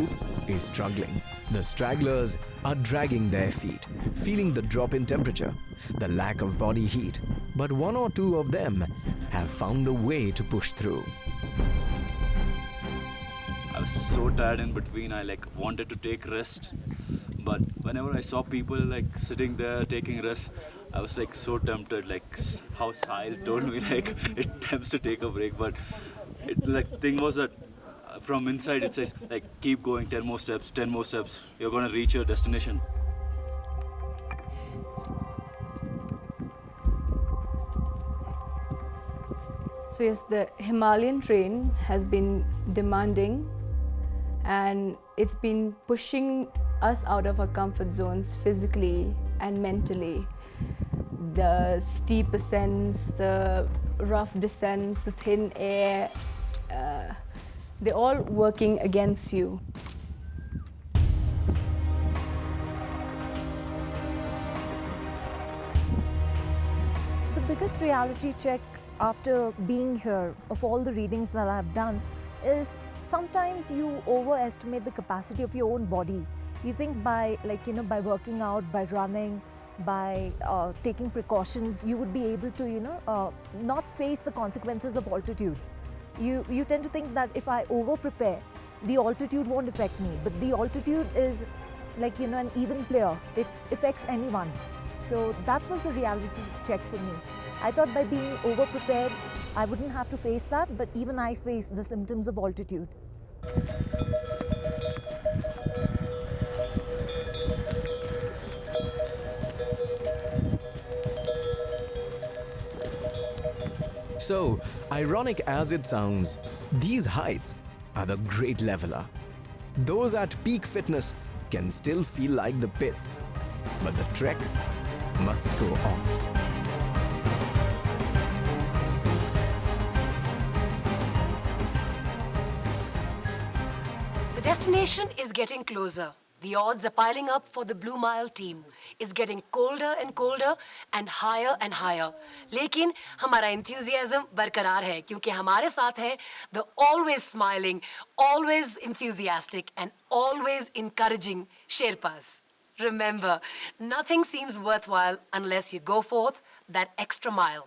group is struggling. The stragglers are dragging their feet, feeling the drop in temperature, the lack of body heat. But one or two of them have found a way to push through. I was so tired in between, I wanted to take rest. But whenever I saw people sitting there taking rest, I was so tempted, how Sahil told me it tempts to take a break. But thing was that from inside it says keep going, 10 more steps, 10 more steps, you're gonna reach your destination. So yes, the Himalayan train has been demanding, and it's been pushing us out of our comfort zones physically and mentally. The steep ascents, the rough descents, the thin air, they're all working against you. The biggest reality check after being here, of all the readings that I've done, is sometimes you overestimate the capacity of your own body. You think by by working out, by running, by taking precautions, you would be able to not face the consequences of altitude. You tend to think that if I over prepare, the altitude won't affect me, but the altitude is an even player. It affects anyone. So that was a reality check for me. I thought by being over prepared, I wouldn't have to face that, but even I faced the symptoms of altitude. So, ironic as it sounds, these heights are the great leveler. Those at peak fitness can still feel like the pits, but the trek must go on. The destination is getting closer. The odds are piling up for the Blue Mile team. It's getting colder and colder and higher. लेकिन हमारा enthusiasm बरकरार है क्योंकि हमारे साथ है the always smiling, always enthusiastic and always encouraging Sherpas. Remember, nothing seems worthwhile unless you go forth that extra mile.